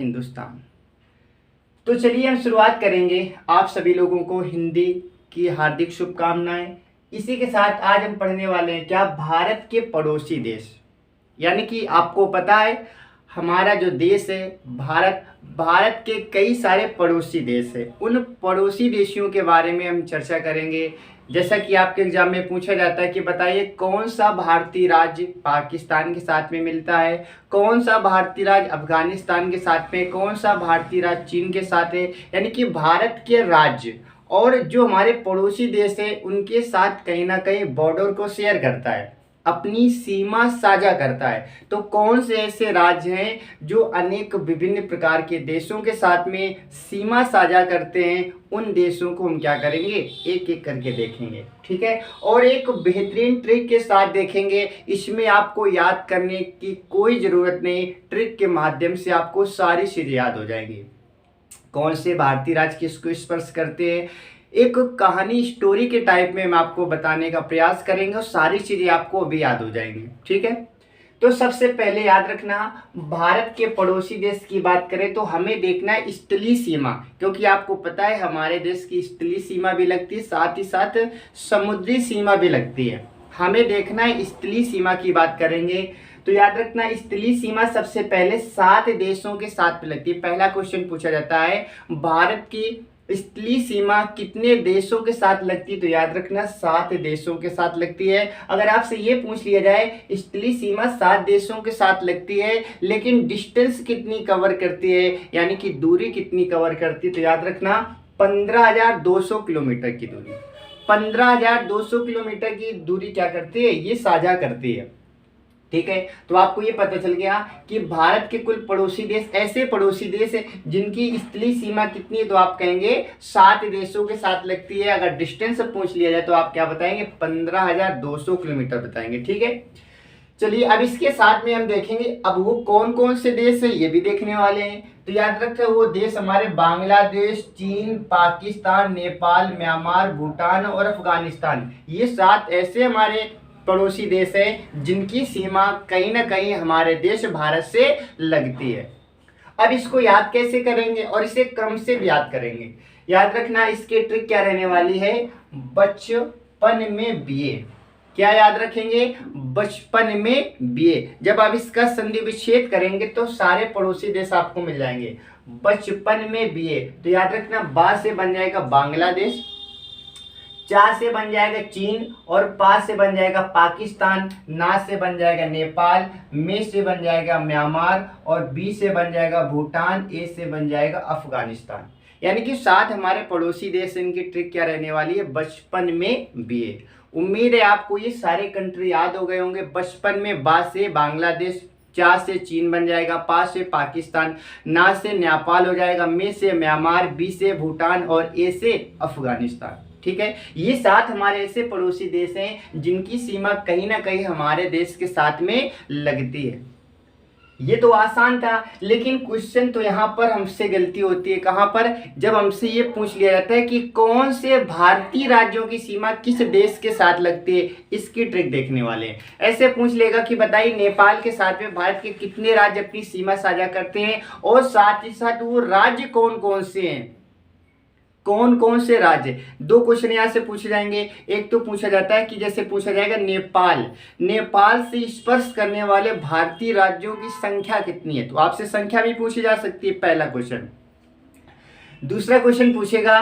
हिंदुस्तान। तो चलिए हम शुरुआत करेंगे। आप सभी लोगों को हिंदी की हार्दिक शुभकामनाएं। इसी के साथ आज हम पढ़ने वाले हैं क्या, भारत के पड़ोसी देश। यानी कि आपको पता है हमारा जो देश है भारत, भारत के कई सारे पड़ोसी देश है। उन पड़ोसी देशों के बारे में हम चर्चा करेंगे। जैसा कि आपके एग्जाम में पूछा जाता है कि बताइए कौन सा भारतीय राज्य पाकिस्तान के साथ में मिलता है, कौन सा भारतीय राज्य अफगानिस्तान के साथ में, कौन सा भारतीय राज्य चीन के साथ है। यानी कि भारत के राज्य और जो हमारे पड़ोसी देश है उनके साथ कहीं ना कहीं बॉर्डर को शेयर करता है, अपनी सीमा साझा करता है। तो कौन से ऐसे राज्य हैं जो अनेक विभिन्न प्रकार के देशों के साथ में सीमा साझा करते हैं, उन देशों को हम क्या करेंगे, एक एक करके देखेंगे। ठीक है, और एक बेहतरीन ट्रिक के साथ देखेंगे। इसमें आपको याद करने की कोई ज़रूरत नहीं, ट्रिक के माध्यम से आपको सारी चीज़ें याद हो जाएंगी। कौन से भारतीय राज्य किसको स्पर्श करते हैं, एक कहानी स्टोरी के टाइप में हम आपको बताने का प्रयास करेंगे और सारी चीज़ें आपको अभी याद हो जाएंगी। ठीक है, तो सबसे पहले याद रखना, भारत के पड़ोसी देश की बात करें तो हमें देखना है स्थलीय सीमा, क्योंकि आपको पता है हमारे देश की स्थलीय सीमा भी लगती है, साथ ही साथ समुद्री सीमा भी लगती है। हमें देखना है स्थलीय सीमा की बात करेंगे तो याद रखना स्थलीय सीमा सबसे पहले 7 देशों के साथ लगती है। पहला क्वेश्चन पूछा जाता है भारत की स्थलीय सीमा कितने देशों के साथ लगती है, तो याद रखना 7 देशों के साथ लगती है। अगर आपसे ये पूछ लिया जाए स्थलीय सीमा 7 देशों के साथ लगती है लेकिन डिस्टेंस कितनी कवर करती है, यानी कि दूरी कितनी कवर करती है, तो याद रखना 15,200 किलोमीटर की दूरी। 15,200 किलोमीटर की दूरी क्या करती है, ये साझा करती है। ठीक है, तो आपको ये पता चल गया कि भारत के कुल पड़ोसी देश, ऐसे पड़ोसी देश जिनकी स्थलीय सीमा कितनी है, तो आप कहेंगे 7 देशों के साथ लगती है। अगर डिस्टेंस पूछ लिया जाए तो आप क्या बताएंगे, 15,200 किलोमीटर बताएंगे। ठीक है, चलिए अब इसके साथ में हम देखेंगे अब वो कौन कौन से देश है ये भी देखने वाले हैं। तो याद रखें वो देश हमारे बांग्लादेश, चीन, पाकिस्तान, नेपाल, म्यांमार, भूटान और अफगानिस्तान, ये 7 ऐसे हमारे पड़ोसी देश है जिनकी सीमा कहीं ना कहीं हमारे देश भारत से लगती है। अब इसको याद कैसे करेंगे और इसे क्रम से भी याद करेंगे। याद रखना इसके ट्रिक क्या रहने वाली है, बचपन में बीए। क्या याद रखेंगे, बचपन में बीए। जब आप इसका संधि विच्छेद करेंगे तो सारे पड़ोसी देश आपको मिल जाएंगे। बचपन में बीए, तो याद रखना बा से बन जाएगा बांग्लादेश, चा से बन जाएगा चीन, और पा से बन जाएगा पाकिस्तान, ना से बन जाएगा नेपाल, में से बन जाएगा म्यांमार, और बी से बन जाएगा भूटान, ए से बन जाएगा अफगानिस्तान। यानी कि 7 हमारे पड़ोसी देश, इनकी ट्रिक क्या रहने वाली है, बचपन में बीए। उम्मीद है आपको ये सारे कंट्री याद हो गए होंगे। बचपन में बा से बांग्लादेश, चा से चीन बन जाएगा, पा से पाकिस्तान, ना से नेपाल हो जाएगा, में से म्यांमार, बी से भूटान और ए से अफगानिस्तान। ठीक है, ये 7 हमारे ऐसे पड़ोसी देश हैं जिनकी सीमा कहीं ना कहीं हमारे देश के साथ में लगती है। ये तो आसान था, लेकिन क्वेश्चन तो यहाँ पर हमसे गलती होती है। कहाँ पर, जब हमसे ये पूछ लिया जाता है कि कौन से भारतीय राज्यों की सीमा किस देश के साथ लगती है, इसकी ट्रिक देखने वाले हैं। ऐसे पूछ लेगा कि बताइए नेपाल के साथ में भारत के कितने राज्य अपनी सीमा साझा करते हैं, और साथ ही साथ वो राज्य कौन कौन से हैं, कौन कौन से राज्य। 2 क्वेश्चन यहाँ से पूछे जाएंगे। एक तो पूछा जाता है कि जैसे पूछा जाएगा नेपाल, नेपाल से स्पर्श करने वाले भारतीय राज्यों की संख्या कितनी है, तो आपसे संख्या भी पूछी जा सकती है, पहला क्वेश्चन। दूसरा क्वेश्चन पूछेगा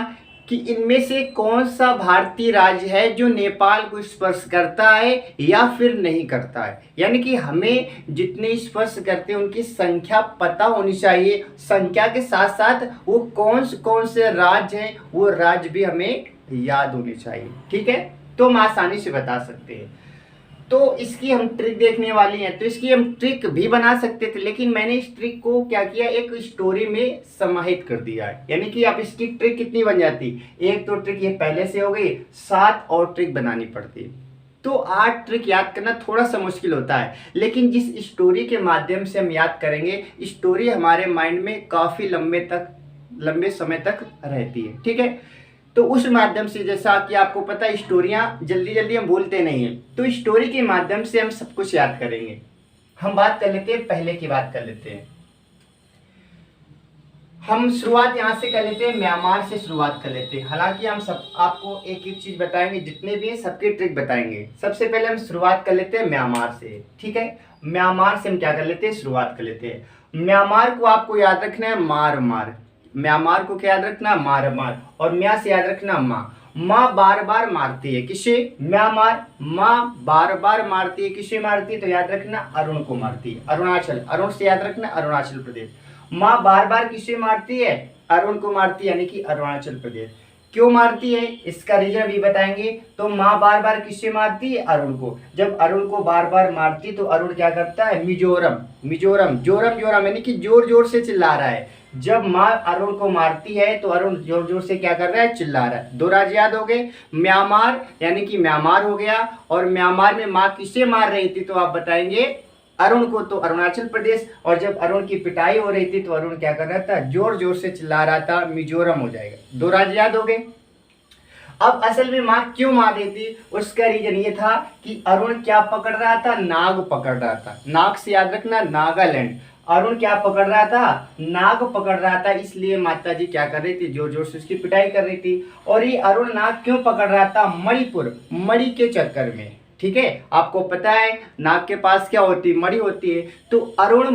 कि इनमें से कौन सा भारतीय राज्य है जो नेपाल को स्पर्श करता है या फिर नहीं करता है। यानी कि हमें जितने स्पर्श करते हैं उनकी संख्या पता होनी चाहिए, संख्या के साथ साथ वो कौन से राज्य हैं वो राज्य भी हमें याद होने चाहिए। ठीक है, तो हम आसानी से बता सकते हैं। तो इसकी हम ट्रिक देखने वाली हैं। तो इसकी हम ट्रिक भी बना सकते थे, लेकिन मैंने इस ट्रिक को क्या किया, एक स्टोरी में समाहित कर दिया है। यानी कि आप इसकी ट्रिक कितनी बन जाती, एक तो ट्रिक ये पहले से हो गई, 7 और ट्रिक बनानी पड़ती। तो 8 ट्रिक याद करना थोड़ा सा मुश्किल होता है, लेकिन जिस स्टोरी के माध्यम से हम याद करेंगे, स्टोरी हमारे माइंड में काफ़ी लंबे समय तक रहती है। ठीक है, तो उस माध्यम से, जैसा कि आपको पता है स्टोरियाँ जल्दी जल्दी हम बोलते नहीं हैं, तो स्टोरी के माध्यम से हम सब कुछ याद करेंगे। हम बात कर लेते हैं, पहले की बात कर लेते हैं। हम शुरुआत यहाँ से कर लेते हैं, म्यांमार से शुरुआत कर लेते हैं। हालांकि हम सब आपको एक एक चीज़ बताएंगे, जितने भी हैं सबके ट्रिक बताएंगे। सबसे पहले हम शुरुआत कर लेते हैं म्यांमार से, ठीक है। म्यांमार से हम क्या कर लेते हैं, शुरुआत कर लेते हैं। म्यांमार को आपको याद रखना है मार मार, म्यांमार को क्या याद रखना, मार मार, और म्या से याद रखना माँ। माँ बार बार मारती है, किसे, म्यांमार। माँ बार बार मारती है, किसे मारती है, तो याद रखना अरुण को मारती है, अरुणाचल, अरुण से याद रखना अरुणाचल प्रदेश। माँ बार बार किसे मारती है, अरुण को मारती है, यानी कि अरुणाचल प्रदेश। क्यों मारती है, इसका रीजन भी बताएंगे। तो माँ बार बार किससे मारती है, अरुण को। जब अरुण को बार बार मारती तो अरुण क्या करता है, मिजोरम, मिजोरम, जोरम जोरम, यानी कि जोर जोर से चिल्ला रहा है। जब माँ अरुण को मारती है तो अरुण जोर जोर से क्या कर रहा है, चिल्ला रहा है। दो राज्य याद हो गए, म्यांमार यानी कि म्यांमार हो गया, और म्यांमार में माँ किसे मार रही थी, तो आप बताएंगे अरुण को, तो अरुणाचल प्रदेश। और जब अरुण की पिटाई हो रही थी तो अरुण क्या कर रहा था, जोर जोर से चिल्ला रहा था, मिजोरम हो जाएगा। दो राज्य याद हो गए। अब असल में माँ क्यों मार रही थी, उसका रीजन ये था कि अरुण क्या पकड़ रहा था, नाग पकड़ रहा था। नाग से याद रखना नागालैंड। अरुण क्या पकड़ रहा था, नाग पकड़ रहा था, इसलिए माता जी क्या कर रही थी, जोर जोर से उसकी पिटाई कर रही थी। और ये अरुण नाग क्यों पकड़ रहा था, मणिपुर, मणि के चक्कर में, ठीक है। आपको पता है नाग के पास क्या होती है, मणि होती है। तो अरुण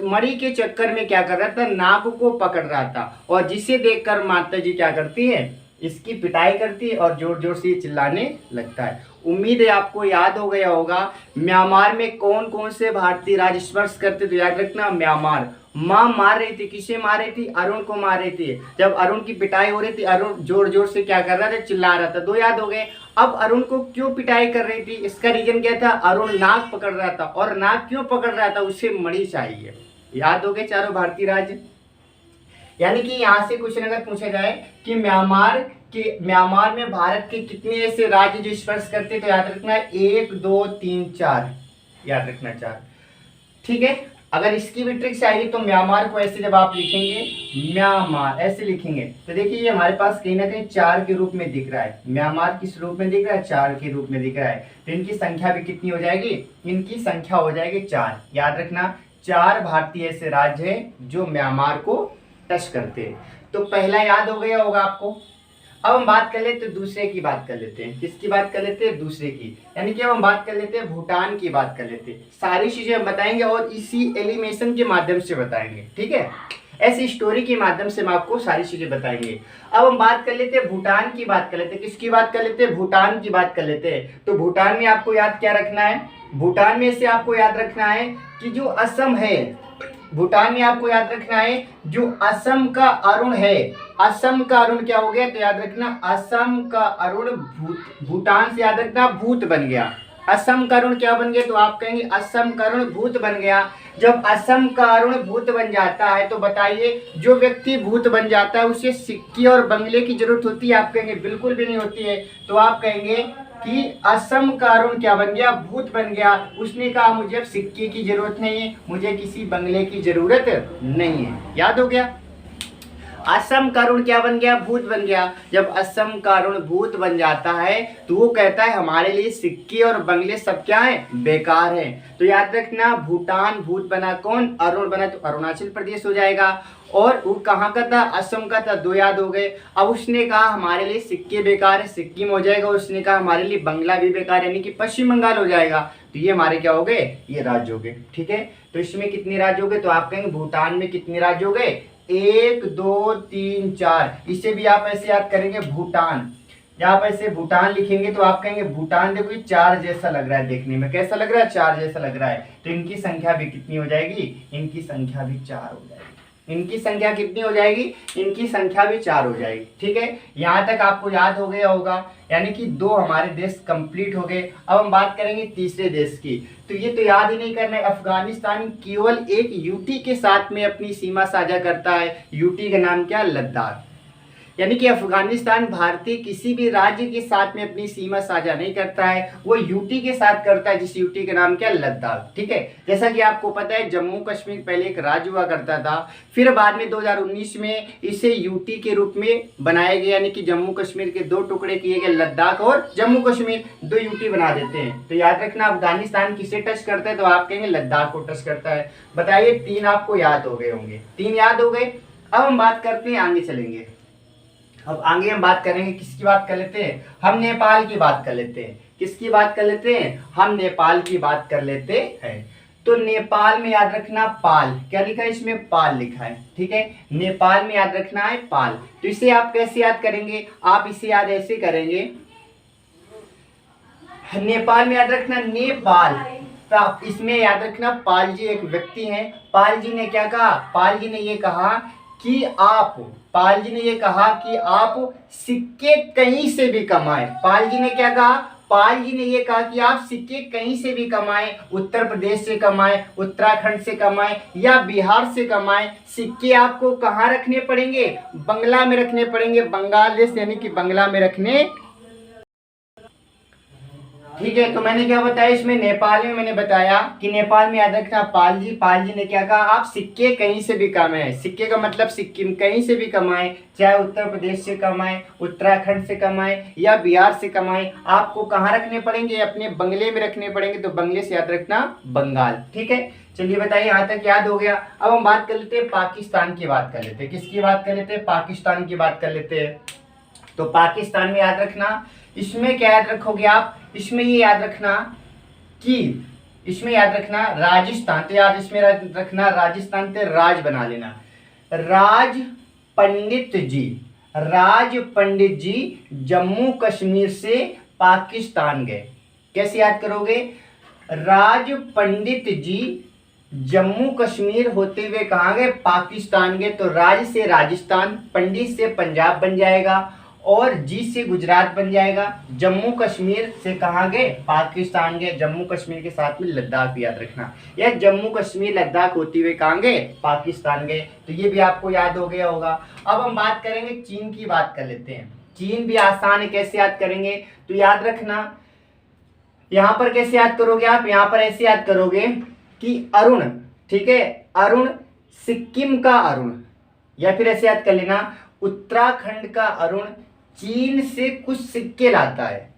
मणि के चक्कर में क्या कर रहा था, नाग को पकड़ रहा था, और जिसे देखकर माता जी क्या करती है, इसकी पिटाई करती है और जोर जोर से चिल्लाने लगता है। उम्मीद है आपको याद हो गया होगा। म्यांमार में कौन कौन से भारतीय राज्य स्पर्श करते, तो याद रखना म्यांमार। माँ मार रही थी, किसे मार रही थी, अरुण को मार रही थी। जब अरुण की पिटाई हो रही थी, अरुण जोर जोर से क्या कर रहा था, चिल्ला रहा था। दो याद हो गए। अब अरुण को क्यों पिटाई कर रही थी, इसका रीजन क्या था, अरुण नाग पकड़ रहा था, और नाग क्यों पकड़ रहा था, उसे मणि चाहिए। याद हो गए चारों भारतीय राज्य। यानी कि यहाँ से क्वेश्चन अगर पूछा जाए कि म्यांमार में भारत के कितने ऐसे राज्य जो स्पर्श करते, तो याद रखना है 1 2 3 4, याद रखना 4, ठीक है। अगर इसकी भी ट्रिक्स आएगी तो म्यांमार को ऐसे जब आप लिखेंगे, म्यांमार ऐसे लिखेंगे, तो देखिए ये हमारे पास कहीं ना कहीं 4 के रूप में दिख रहा है। म्यांमार किस रूप में दिख रहा है, 4 के रूप में दिख रहा है। तो इनकी संख्या भी कितनी हो जाएगी, इनकी संख्या हो जाएगी 4। याद रखना 4 भारतीय ऐसे राज्य हैं जो म्यांमार को टच करते हैं। तो पहला याद हो गया होगा आपको। अब हम बात कर लेते हैं दूसरे की, बात कर लेते हैं, किसकी बात कर लेते हैं, दूसरे की। यानी कि अब हम बात कर लेते हैं भूटान की, बात कर लेते हैं। सारी चीजें हम बताएंगे और इसी एलिमेशन के माध्यम से बताएंगे, ठीक है। ऐसी स्टोरी के माध्यम से हम आपको सारी चीजें बताएंगे। अब हम बात कर लेते हैं भूटान की, बात कर लेते हैं, किसकी बात कर लेते हैं, भूटान की बात कर लेते हैं। तो भूटान में आपको याद क्या रखना है, भूटान में से आपको याद रखना है कि जो असम है, भूटान में आपको याद रखना है जो असम का अरुण है, असम का अरुण क्या हो गया, तो याद रखना असम का अरुण भूटान से याद रखना भूत बन गया। असम का अरुण क्या बन गया, तो आप कहेंगे असम का अरुण भूत बन गया। जब असम का अरुण भूत बन जाता है तो बताइए जो व्यक्ति भूत बन जाता है उसे सिक्के और बंगले की जरूरत होती है, आप कहेंगे बिल्कुल भी नहीं होती है। तो आप कहेंगे कि असम का अरुण क्या बन गया, भूत बन गया। उसने कहा मुझे अब सिक्के की जरूरत नहीं है, मुझे किसी बंगले की जरूरत नहीं है। याद हो गया, असम का अरुण क्या बन गया, भूत बन गया। जब असम का अरुण भूत बन जाता है तो वो कहता है हमारे लिए सिक्के और बंगले सब क्या है, बेकार है। तो याद रखना भूटान भूत बना, कौन, अरुण बना, तो अरुणाचल प्रदेश हो जाएगा। और वो कहाँ का था, असम का था। दो याद हो गए। अब उसने कहा हमारे लिए सिक्के बेकार है, सिक्किम हो जाएगा। उसने कहा हमारे लिए बंगला भी बेकार, यानी कि पश्चिम बंगाल हो जाएगा। तो ये हमारे क्या हो गए, ये राज्य हो गए, ठीक है। तो इसमें कितने राज्य हो गए, तो आप कहेंगे भूटान में कितने राज्य हो गए, 1 2 3 4। इसे भी आप ऐसे याद करेंगे भूटान, यहाँ पर ऐसे भूटान लिखेंगे तो आप कहेंगे भूटान देखो ये 4 जैसा लग रहा है, देखने में कैसा लग रहा है, 4 जैसा लग रहा है। तो इनकी संख्या भी कितनी हो जाएगी, इनकी संख्या भी 4 हो जाएगी। इनकी संख्या कितनी हो जाएगी, इनकी संख्या भी 4 हो जाएगी, ठीक है। यहाँ तक आपको याद हो गया होगा, यानी कि 2 हमारे देश कंप्लीट हो गए। अब हम बात करेंगे तीसरे देश की। तो ये तो याद ही नहीं करना है, अफगानिस्तान केवल एक यूटी के साथ में अपनी सीमा साझा करता है। यूटी का नाम क्या, लद्दाख। यानी कि अफगानिस्तान भारतीय किसी भी राज्य के साथ में अपनी सीमा साझा नहीं करता है, वो यूटी के साथ करता है, जिस यूटी का नाम क्या, लद्दाख, ठीक है। जैसा कि आपको पता है जम्मू कश्मीर पहले एक राज्य हुआ करता था, फिर बाद में 2019 में इसे यूटी के रूप में बनाया गया, यानी कि जम्मू कश्मीर के 2 टुकड़े किए गए, लद्दाख और जम्मू कश्मीर, 2 यूटी बना देते हैं। तो याद रखना अफगानिस्तान किसे टच करता है, तो आप कहेंगे लद्दाख को टच करता है। बताइए 3 आपको याद हो गए होंगे, 3 याद हो गए। अब हम बात करते हैं, आगे चलेंगे। अब आगे हम बात करेंगे, किसकी बात कर लेते हैं, हम नेपाल की बात कर लेते हैं। किसकी बात कर लेते हैं, हम नेपाल की बात कर लेते हैं। तो नेपाल में याद रखना पाल, क्या लिखा है इसमें, पाल लिखा है, ठीक है। नेपाल में याद रखना है पाल। तो इसे आप कैसे याद करेंगे, आप इसे याद ऐसे करेंगे, नेपाल में याद रखना नेपाल, तो इसमें याद रखना पाल जी एक व्यक्ति हैं। पाल जी ने क्या कहा, पाल जी ने ये कहा कि आप, पाल जी ने ये कहा कि आप सिक्के कहीं से भी कमाएं। पाल जी ने क्या कहा, पाल जी ने ये कहा कि आप सिक्के कहीं से भी कमाएं, उत्तर प्रदेश से कमाएं, उत्तराखंड से कमाएं या बिहार से कमाएं, सिक्के आपको कहाँ रखने पड़ेंगे, बंगला में रखने पड़ेंगे, बांग्लादेश यानी कि बंगला में रखने, ठीक है। तो मैंने क्या बताया इसमें, नेपाल में मैंने बताया कि नेपाल में याद रखना पाल जी, पाल जी ने क्या कहा, आप सिक्के कहीं से भी कमाएं, सिक्के का मतलब सिक्किम, कहीं से भी कमाएं, चाहे उत्तर प्रदेश से कमाएं, उत्तराखंड से कमाएं या बिहार से कमाएं, आपको कहाँ रखने पड़ेंगे, अपने बंगले में रखने पड़ेंगे। तो बंगले से याद रखना बंगाल, ठीक है। चलिए बताइए, यहाँ तक याद हो गया। अब हम बात कर लेते हैं पाकिस्तान की बात कर लेते हैं। किसकी बात कर लेते हैं, पाकिस्तान की बात कर लेते हैं। तो पाकिस्तान में याद रखना, इसमें क्या याद रखोगे आप, इसमें ये याद रखना कि इसमें याद रखना राजस्थान, तो याद इसमें रखना राजस्थान से राज बना लेना, राज पंडित जी, राज पंडित जी जम्मू कश्मीर से पाकिस्तान गए। कैसे याद करोगे, राज पंडित जी जम्मू कश्मीर होते हुए कहाँ गए, पाकिस्तान गए। तो राज से राजस्थान, पंडित से पंजाब बन जाएगा और जी से गुजरात बन जाएगा। जम्मू कश्मीर से कहाँ गए, पाकिस्तान गए। जम्मू कश्मीर के साथ में लद्दाख भी याद रखना, या जम्मू कश्मीर लद्दाख होते हुए कहाँ गए, पाकिस्तान गए। तो ये भी आपको याद हो गया होगा। अब हम बात करेंगे चीन की, बात कर लेते हैं। चीन भी आसान है, कैसे याद करेंगे, तो याद रखना यहाँ पर कैसे याद करोगे आप, यहाँ पर ऐसे याद करोगे कि अरुण, ठीक है, अरुण सिक्किम का अरुण, या फिर ऐसे याद कर लेना उत्तराखंड का अरुण चीन से कुछ सिक्के लाता है।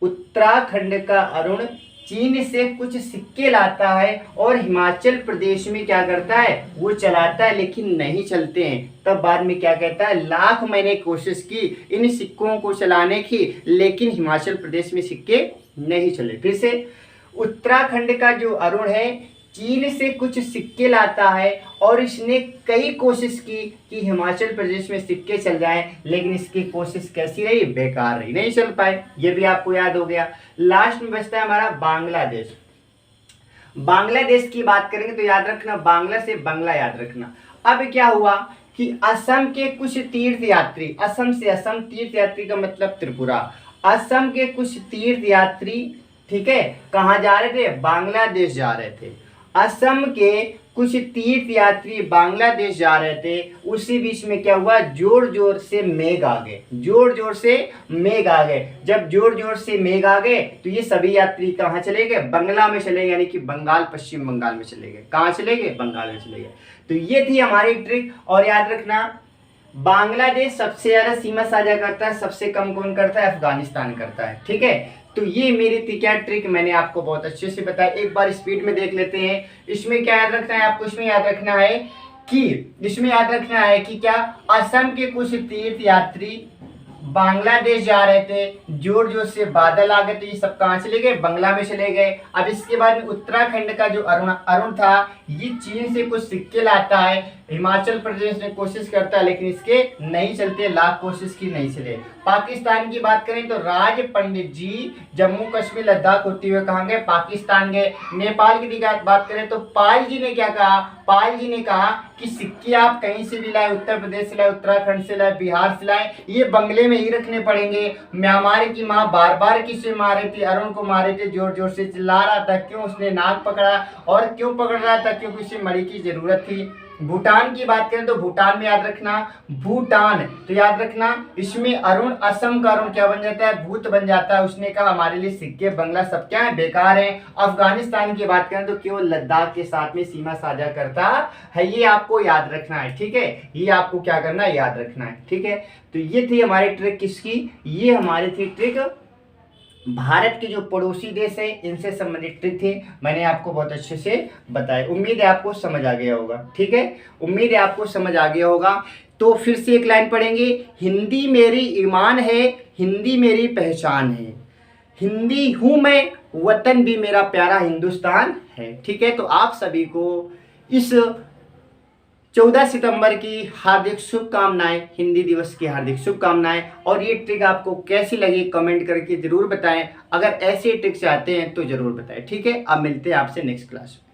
उत्तराखंड का अरुण चीन से कुछ सिक्के लाता है और हिमाचल प्रदेश में क्या करता है, वो चलाता है, लेकिन नहीं चलते हैं। तब बाद में क्या कहता है, लाख मैंने कोशिश की इन सिक्कों को चलाने की, लेकिन हिमाचल प्रदेश में सिक्के नहीं चले। फिर से, उत्तराखंड का जो अरुण है चीन से कुछ सिक्के लाता है और इसने कई कोशिश की कि हिमाचल प्रदेश में सिक्के चल जाएं, लेकिन इसकी कोशिश कैसी रही, बेकार रही, नहीं चल पाए। ये भी आपको याद हो गया। लास्ट में बचता है हमारा बांग्लादेश। बांग्लादेश की बात करेंगे तो याद रखना बांग्ला से बंगला याद रखना। अब क्या हुआ कि असम के कुछ तीर्थ यात्री, असम से, असम तीर्थ यात्री का मतलब त्रिपुरा, असम के कुछ तीर्थ यात्री, ठीक है, कहाँ जा रहे थे, बांग्लादेश जा रहे थे। असम के कुछ तीर्थ यात्री बांग्लादेश जा रहे थे, उसी बीच में क्या हुआ, जोर जोर से मेघ आ गए, जोर जोर से मेघ आ गए। जब जोर जोर से मेघ आ गए तो ये सभी यात्री कहाँ चले गए, बंगला में चले गए, यानी कि बंगाल, पश्चिम बंगाल में चले गए। कहाँ चले गए, बंगाल में चले गए। तो ये थी हमारी ट्रिक। और याद रखना बांग्लादेश सबसे ज्यादा सीमा साझा करता है, सबसे कम कौन करता है, अफगानिस्तान करता है, ठीक है। तो ये मेरी थी क्या ट्रिक, मैंने आपको बहुत अच्छे से बताया। एक बार स्पीड में देख लेते हैं। इसमें क्या याद रखना है आपको, इसमें याद रखना है कि, इसमें याद रखना है कि क्या, असम के कुछ तीर्थ यात्री बांग्लादेश जा रहे थे, जोर जोर से बादल आ गए, तो ये सब कहाँ चले गए, बंगला में चले गए। अब इसके बाद में उत्तराखंड का जो अरुण था, ये चीन से कुछ सिक्के लाता है, हिमाचल प्रदेश में कोशिश करता है, लेकिन इसके नहीं चलते, लाख कोशिश की नहीं चले। पाकिस्तान की बात करें तो राज पंडित जी जम्मू कश्मीर लद्दाख होते हुए कहाँ गए, पाकिस्तान गए। नेपाल की बात करें तो पाल जी ने क्या कहा, पाल जी ने कहा कि सिक्के आप कहीं से भी लाए, उत्तर प्रदेश से लाए, उत्तराखंड से लाए, बिहार से लाए, ये बंगले में ही रखने पड़ेंगे। म्यांमार की माँ बार बार किसे मारे थे, अरुण को मारे थे, जोर जोर से चिल्ला रहा था, क्यों, उसने नाक पकड़ा, और क्यों पकड़ रहा था, क्योंकि उसे मणि की जरूरत थी। भूटान की बात करें तो भूटान में याद रखना, भूटान, तो याद रखना इसमें अरुण, असम का अरुण क्या बन जाता है, भूत बन जाता है। उसने कहा हमारे लिए सिक्के बंगला सब क्या है, बेकार है। अफगानिस्तान की बात करें तो केवल लद्दाख के साथ में सीमा साझा करता है, ये आपको याद रखना है, ठीक है, ये आपको क्या करना है, याद रखना है, ठीक है। तो ये थी हमारी ट्रिक, किसकी, ये हमारी थी ट्रिक भारत के जो पड़ोसी देश है इनसे संबंधित ट्रिक थे, मैंने आपको बहुत अच्छे से बताया। उम्मीद है आपको समझ आ गया होगा। ठीक है, उम्मीद है आपको समझ आ गया होगा। तो फिर से एक लाइन पढ़ेंगे, हिंदी मेरी ईमान है, हिंदी मेरी पहचान है, हिंदी हूँ मैं, वतन भी मेरा प्यारा हिंदुस्तान है। ठीक है, तो आप सभी को इस 14 सितंबर की हार्दिक शुभकामनाएं, हिंदी दिवस की हार्दिक शुभकामनाएं। और ये ट्रिक आपको कैसी लगी कमेंट करके ज़रूर बताएं। अगर ऐसे ट्रिक चाहते हैं तो ज़रूर बताएं। ठीक है, अब मिलते हैं आपसे नेक्स्ट क्लास में।